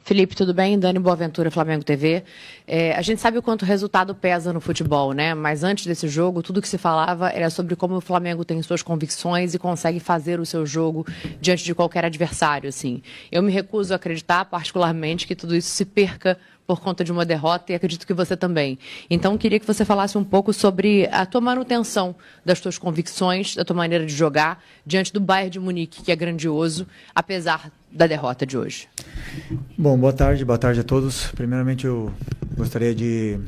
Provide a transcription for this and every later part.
Felipe, tudo bem? Dani Boaventura, Flamengo TV. A gente sabe o quanto o resultado pesa no futebol, né? Mas antes desse jogo, tudo que se falava era sobre como o Flamengo tem suas convicções e consegue fazer o seu jogo diante de qualquer adversário, assim. Eu me recuso a acreditar, particularmente, que tudo isso se perca por conta de uma derrota, e acredito que você também. Então, queria que você falasse um pouco sobre a tua manutenção das tuas convicções, da tua maneira de jogar, diante do Bayern de Munique, que é grandioso, apesar da derrota de hoje. Bom, boa tarde a todos. Primeiramente, eu gostaria de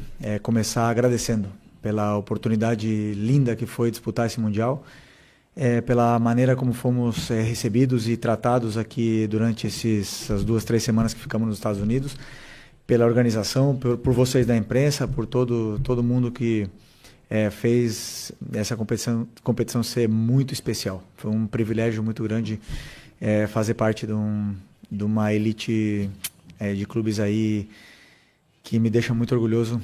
começar agradecendo pela oportunidade linda que foi disputar esse Mundial, pela maneira como fomos recebidos e tratados aqui durante essas 2-3 semanas que ficamos nos Estados Unidos, pela organização, por vocês da imprensa, por todo mundo que fez essa competição ser muito especial. Foi um privilégio muito grande fazer parte de uma elite de clubes aí que me deixa muito orgulhoso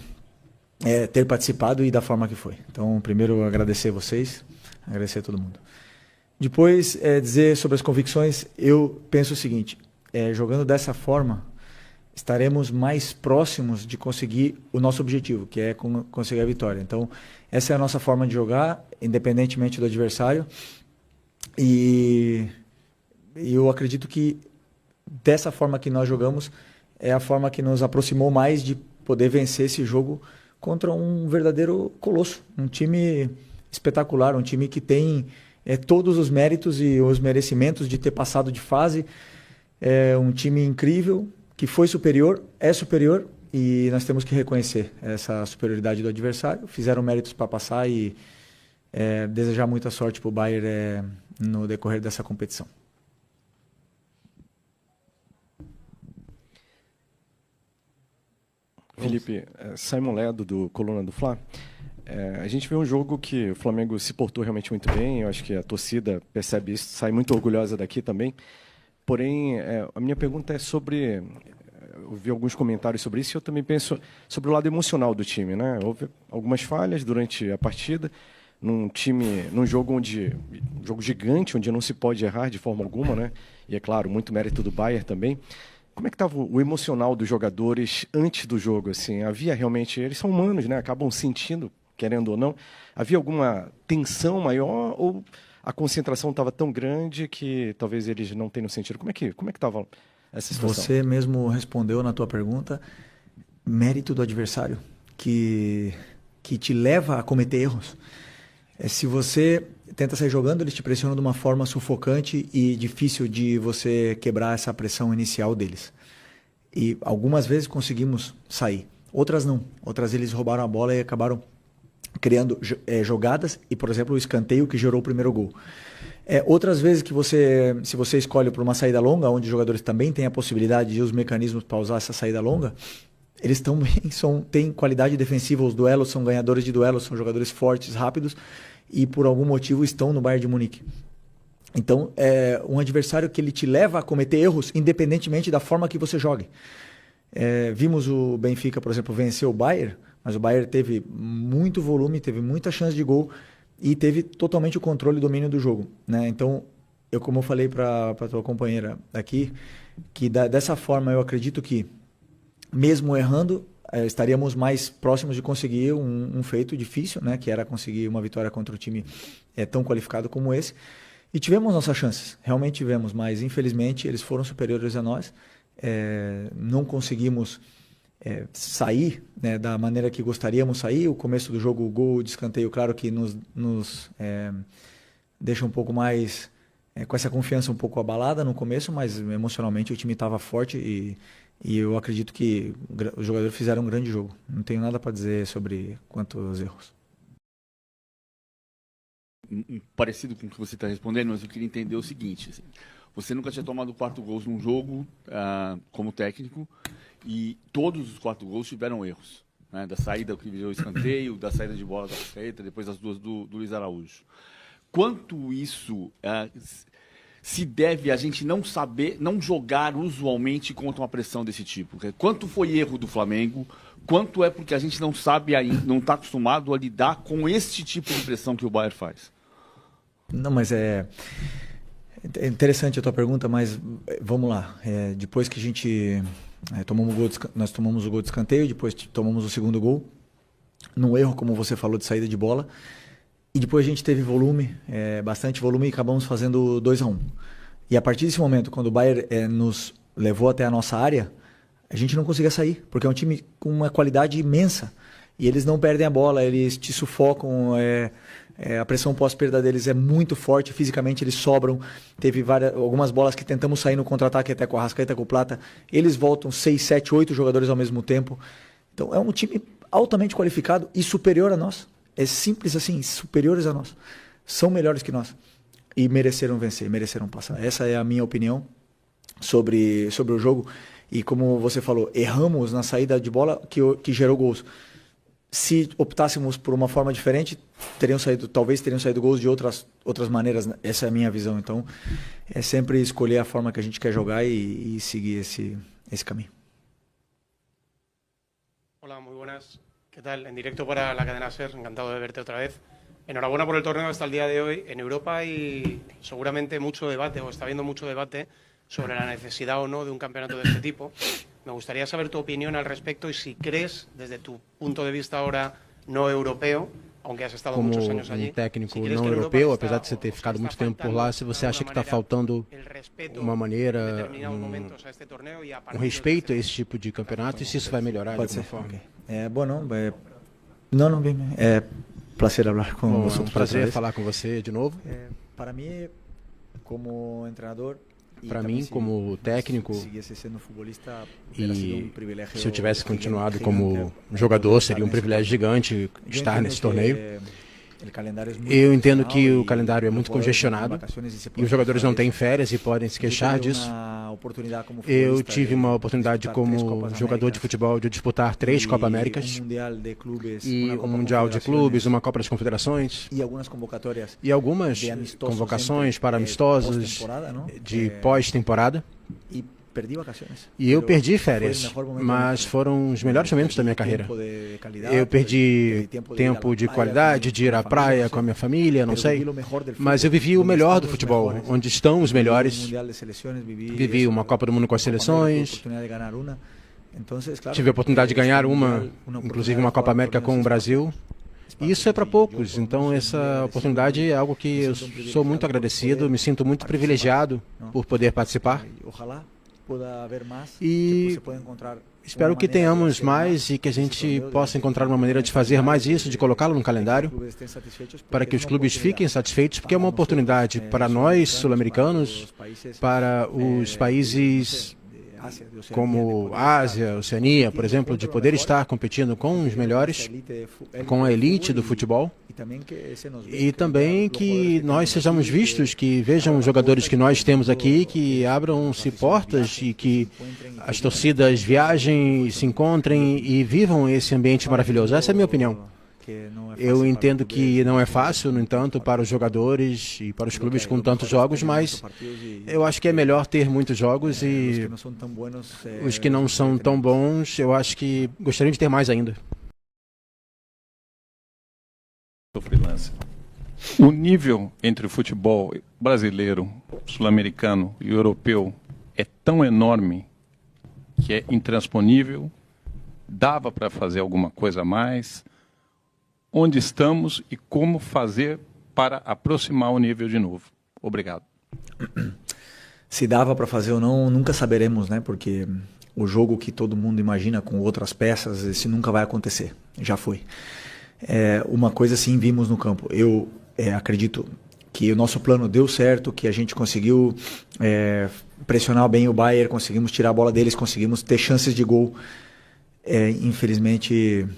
ter participado e da forma que foi. Então, primeiro, agradecer vocês, agradecer a todo mundo. Depois, dizer sobre as convicções, eu penso o seguinte, jogando dessa forma, estaremos mais próximos de conseguir o nosso objetivo, que é conseguir a vitória. Então, essa é a nossa forma de jogar, independentemente do adversário. E eu acredito que dessa forma que nós jogamos é a forma que nos aproximou mais de poder vencer esse jogo contra um verdadeiro colosso, um time espetacular, um time que tem todos os méritos e os merecimentos de ter passado de fase, um time incrível, que foi superior, é superior, e nós temos que reconhecer essa superioridade do adversário. Fizeram méritos para passar e desejar muita sorte para o Bayern no decorrer dessa competição. Felipe, Simon Ledo, do Coluna do Fla. A gente vê um jogo que o Flamengo se portou realmente muito bem, eu acho que a torcida percebe isso, sai muito orgulhosa daqui também. Porém, a minha pergunta é sobre... Eu vi alguns comentários sobre isso e eu também penso sobre o lado emocional do time, né? Houve algumas falhas durante a partida, num jogo gigante, onde não se pode errar de forma alguma, né? E é claro, muito mérito do Bayern também. Como é que estava o emocional dos jogadores antes do jogo? Assim, havia realmente... Eles são humanos, né? Acabam sentindo, querendo ou não. Havia alguma tensão maior ou a concentração estava tão grande que talvez eles não tenham sentido? Como é que estava essa situação? Você mesmo respondeu na tua pergunta, mérito do adversário, que te leva a cometer erros. Se você tenta sair jogando, eles te pressionam de uma forma sufocante e difícil de você quebrar essa pressão inicial deles. E algumas vezes conseguimos sair, outras não. Outras eles roubaram a bola e acabaram criando jogadas e, por exemplo, o escanteio que gerou o primeiro gol. Outras vezes que se você escolhe por uma saída longa, onde os jogadores também têm a possibilidade de os mecanismos para usar essa saída longa, eles também têm qualidade defensiva, os duelos são ganhadores de duelos, são jogadores fortes, rápidos, e por algum motivo estão no Bayern de Munique. Então, é um adversário que ele te leva a cometer erros, independentemente da forma que você jogue. Vimos o Benfica, por exemplo, vencer o Bayern, mas o Bayern teve muito volume, teve muita chance de gol e teve totalmente o controle e domínio do jogo, né? Então, como eu falei para a tua companheira aqui, que dessa forma eu acredito que, mesmo errando, estaríamos mais próximos de conseguir um feito difícil, né? Que era conseguir uma vitória contra um time tão qualificado como esse. E tivemos nossas chances, realmente tivemos, mas infelizmente eles foram superiores a nós. Não conseguimos sair, né, da maneira que gostaríamos sair. O começo do jogo, o gol de escanteio, claro que nos deixa um pouco mais com essa confiança um pouco abalada no começo, mas emocionalmente o time estava forte e eu acredito que os jogadores fizeram um grande jogo. Não tenho nada para dizer sobre quantos erros. Parecido com o que você está respondendo, mas eu queria entender o seguinte. Assim, você nunca tinha tomado 4 gols num jogo como técnico e todos os 4 gols tiveram erros. Né? Da saída que virou escanteio, da saída de bola da Arrascaeta, depois das 2 do Luiz Araújo. Quanto isso se deve a gente não saber, não jogar usualmente contra uma pressão desse tipo? Quanto foi erro do Flamengo? Quanto é porque a gente não sabe ainda, não está acostumado a lidar com este tipo de pressão que o Bayern faz? Não, mas é interessante a tua pergunta, mas vamos lá. Depois que a gente Nós tomamos o gol de escanteio, depois tomamos o segundo gol, num erro, como você falou, de saída de bola. E depois a gente teve volume, bastante volume, e acabamos fazendo 2-1. E a partir desse momento, quando o Bayern nos levou até a nossa área, a gente não conseguia sair, porque é um time com uma qualidade imensa. E eles não perdem a bola, eles te sufocam, a pressão pós-perda deles é muito forte, fisicamente eles sobram. Teve algumas bolas que tentamos sair no contra-ataque até com a Arrascaeta, com o Plata. Eles voltam 6, 7, 8 jogadores ao mesmo tempo. Então é um time altamente qualificado e superior a nós. É simples assim, superiores a nós. São melhores que nós. E mereceram vencer, mereceram passar. Essa é a minha opinião sobre o jogo. E como você falou, erramos na saída de bola que gerou gols. Se optássemos por uma forma diferente, talvez teriam saído gols de outras maneiras. Essa é a minha visão. Então, é sempre escolher a forma que a gente quer jogar e seguir esse caminho. Hola, muy buenas. ¿Qué tal? En directo para la cadena SER, encantado de verte otra vez. Enhorabuena por el torneo hasta el día de hoy. En Europa hay seguramente mucho debate, o está habiendo mucho debate, sobre la necesidad o no de un campeonato de este tipo. Me gustaría saber tu opinión al respecto y si crees, desde tu punto de vista ahora no europeo, aunque has estado muchos años allí, técnico si crees não que europeu, Europa apesar de você ter ficado muito tempo por lá, se você acha que está faltando uma maneira, respeito a esse tipo de campeonato e se isso vai melhorar de alguma forma. Okay. Não, bem. É prazer falar com você. É um prazer falar com você de novo. Para mim, como treinador, para mim, como técnico, e se eu tivesse continuado como jogador, seria um privilégio gigante estar nesse torneio. Eu entendo que o calendário é muito congestionado e os jogadores não têm férias e podem se queixar disso. Eu tive uma oportunidade como jogador de futebol de disputar 3 Copa Américas e um Mundial de Clubes, uma Copa das Confederações e algumas convocações para amistosos de pós-temporada. E eu perdi férias, mas foram os melhores momentos da minha carreira. Eu perdi tempo de qualidade, de ir à praia com a minha família, não sei. Mas eu vivi o melhor do futebol, onde estão os melhores. Vivi uma Copa do Mundo com as seleções. Tive a oportunidade de ganhar inclusive uma Copa América com o Brasil. E isso é para poucos, então essa oportunidade é algo que eu sou muito agradecido, me sinto muito privilegiado por poder participar. E espero que tenhamos mais e que a gente possa encontrar uma maneira de fazer mais isso, de colocá-lo no calendário, para que os clubes fiquem satisfeitos, porque é uma oportunidade para nós, sul-americanos, para os países como Ásia, Oceania, por exemplo, de poder estar competindo com os melhores, com a elite do futebol, e também que nós sejamos vistos, que vejam os jogadores que nós temos aqui, que abram-se portas e que as torcidas viajem, se encontrem e vivam esse ambiente maravilhoso. Essa é a minha opinião. Eu entendo que não é fácil, no entanto, para os jogadores e para os clubes com tantos jogos, mas eu acho que é melhor ter muitos jogos e os que não são tão bons, eu acho que gostaria de ter mais ainda. O nível entre o futebol brasileiro, sul-americano e europeu é tão enorme que é intransponível. Dava para fazer alguma coisa a mais? Onde estamos e como fazer para aproximar o nível de novo? Obrigado. Se dava para fazer ou não, nunca saberemos, né? Porque o jogo que todo mundo imagina com outras peças, esse nunca vai acontecer. Já foi. Uma coisa sim vimos no campo. Eu acredito que o nosso plano deu certo, que a gente conseguiu pressionar bem o Bayern, conseguimos tirar a bola deles, conseguimos ter chances de gol. Infelizmente,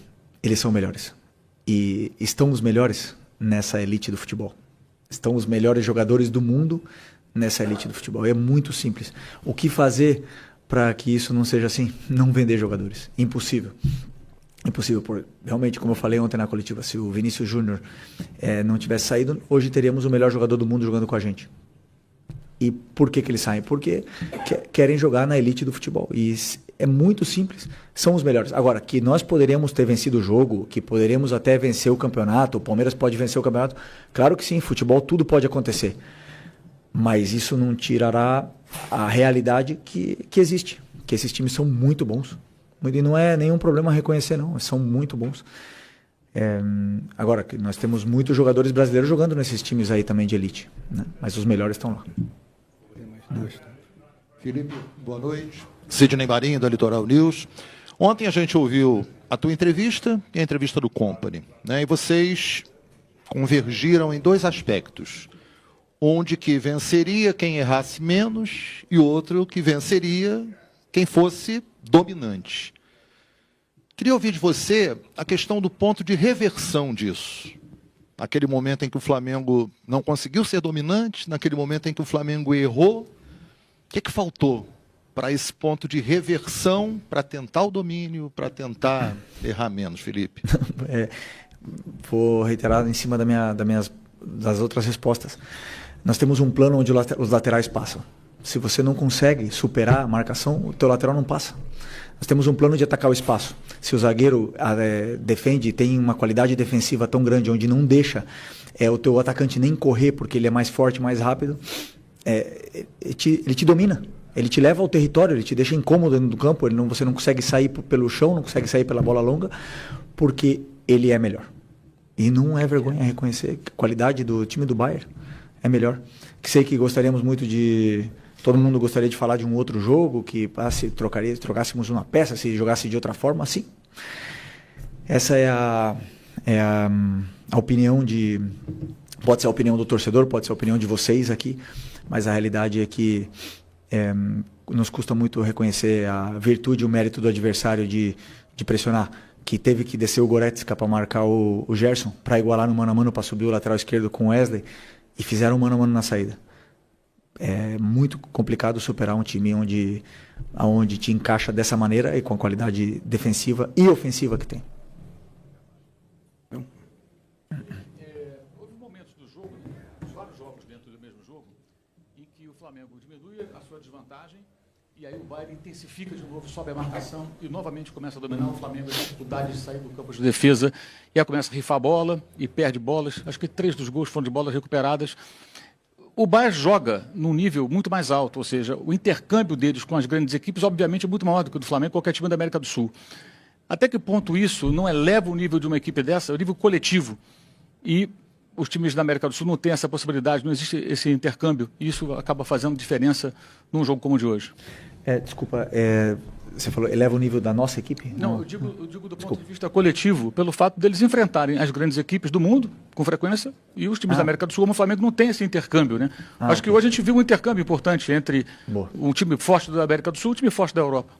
eles são melhores. E estão os melhores nessa elite do futebol. Estão os melhores jogadores do mundo nessa elite do futebol. É muito simples. O que fazer para que isso não seja assim? Não vender jogadores. Impossível. Impossível. Realmente, como eu falei ontem na coletiva, se o Vinícius Júnior não tivesse saído, hoje teríamos o melhor jogador do mundo jogando com a gente. E por que eles saem? Porque querem jogar na elite do futebol. E é muito simples, são os melhores. Agora, que nós poderíamos ter vencido o jogo, que poderíamos até vencer o campeonato, o Palmeiras pode vencer o campeonato, claro que sim, futebol tudo pode acontecer. Mas isso não tirará a realidade que existe. que esses times são muito bons. E não é nenhum problema reconhecer, não. São muito bons. Agora, nós temos muitos jogadores brasileiros jogando nesses times aí também de elite, né? Mas os melhores estão lá. Felipe, boa noite. Sidney Marinho, da Litoral News. Ontem a gente ouviu a tua entrevista e a entrevista do Company, né? E vocês convergiram em 2 aspectos. Onde que venceria quem errasse menos e outro que venceria quem fosse dominante. Queria ouvir de você a questão do ponto de reversão disso. Naquele momento em que o Flamengo não conseguiu ser dominante, naquele momento em que o Flamengo errou, o que faltou para esse ponto de reversão, para tentar o domínio, para tentar errar menos, Felipe? Vou reiterar em cima das outras respostas. Nós temos um plano onde os laterais passam. Se você não consegue superar a marcação, o teu lateral não passa. Nós temos um plano de atacar o espaço. Se o zagueiro defende, tem uma qualidade defensiva tão grande, onde não deixa o teu atacante nem correr, porque ele é mais forte, mais rápido, ele te domina. Ele te leva ao território, ele te deixa incômodo dentro do campo, você não consegue sair pelo chão, não consegue sair pela bola longa, porque ele é melhor. E não é vergonha reconhecer a qualidade do time do Bayern. É melhor. Sei que gostaríamos muito todo mundo gostaria de falar de um outro jogo, que se trocássemos uma peça, se jogasse de outra forma, sim. Essa é a opinião pode ser a opinião do torcedor, pode ser a opinião de vocês aqui, mas a realidade é que nos custa muito reconhecer a virtude e o mérito do adversário de pressionar, que teve que descer o Goretzka para marcar o Gerson, para igualar no mano a mano, para subir o lateral esquerdo com o Wesley, e fizeram um mano a mano na saída. É muito complicado superar um time onde te encaixa dessa maneira e com a qualidade defensiva e ofensiva que tem. Houve momentos do jogo, vários jogos dentro do mesmo jogo, em que o Flamengo diminui a sua desvantagem e aí o Bayern intensifica de novo, sobe a marcação e novamente começa a dominar. O Flamengo tem dificuldade de sair do campo de defesa e aí começa a rifar a bola e perde bolas. Acho que 3 dos gols foram de bolas recuperadas. O Bayern joga num nível muito mais alto, ou seja, o intercâmbio deles com as grandes equipes, obviamente, é muito maior do que o do Flamengo, qualquer time da América do Sul. Até que ponto isso não eleva o nível de uma equipe dessa, o nível coletivo? E os times da América do Sul não têm essa possibilidade, não existe esse intercâmbio, e isso acaba fazendo diferença num jogo como o de hoje. Desculpa, você falou, eleva o nível da nossa equipe? Não, eu digo do ponto de vista coletivo, pelo fato deles enfrentarem as grandes equipes do mundo, com frequência, e os times da América do Sul, como o Flamengo, não tem esse intercâmbio, né? Acho que hoje a gente viu um intercâmbio importante entre um time forte da América do Sul e um time forte da Europa.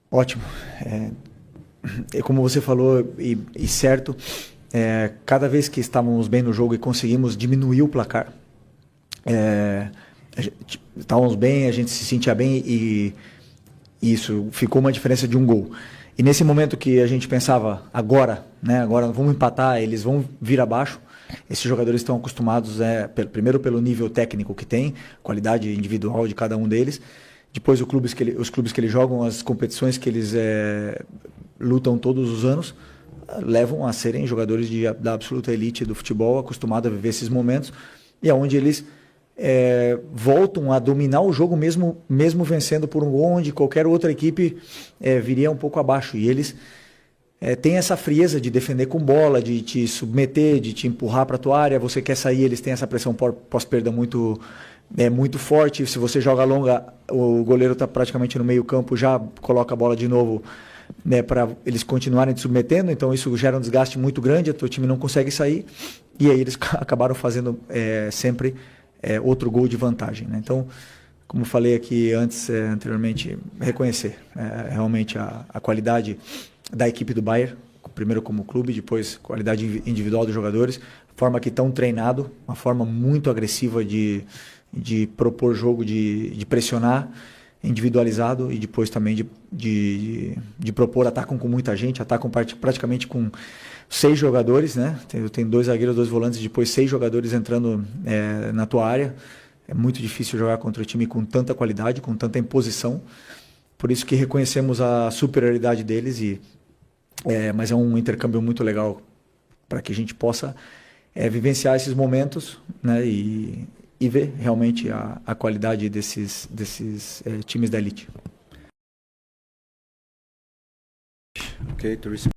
Ótimo. Como você falou, e certo, cada vez que estávamos bem no jogo e conseguimos diminuir o placar, estávamos bem, a gente se sentia bem e isso ficou uma diferença de um gol. E nesse momento que a gente pensava, agora vamos empatar, eles vão vir abaixo, esses jogadores estão acostumados, primeiro pelo nível técnico que tem, qualidade individual de cada um deles, depois os clubes que eles jogam, as competições que eles lutam todos os anos, levam a serem jogadores da absoluta elite do futebol, acostumados a viver esses momentos, e aonde eles voltam a dominar o jogo mesmo vencendo por um gol, onde qualquer outra equipe viria um pouco abaixo. E eles têm essa frieza de defender com bola, de te submeter, de te empurrar para a tua área. Você quer sair, eles têm essa pressão pós-perda muito forte. Se você joga longa, o goleiro está praticamente no meio campo, já coloca a bola de novo para eles continuarem te submetendo. Então isso gera um desgaste muito grande, o teu time não consegue sair. E aí eles acabaram fazendo sempre outro gol de vantagem, né? Então, como falei aqui anteriormente, reconhecer realmente a qualidade da equipe do Bayern, primeiro como clube, depois qualidade individual dos jogadores, forma que estão treinados, uma forma muito agressiva de propor jogo, de pressionar, individualizado, e depois também de propor, atacam com muita gente, atacam praticamente com 6 jogadores, né? Tem 2 zagueiros, 2 volantes, e depois 6 jogadores entrando na tua área. É muito difícil jogar contra um time com tanta qualidade, com tanta imposição. Por isso que reconhecemos a superioridade deles, mas é um intercâmbio muito legal para que a gente possa vivenciar esses momentos, né? E ver realmente a qualidade desses times da elite. okay, to respect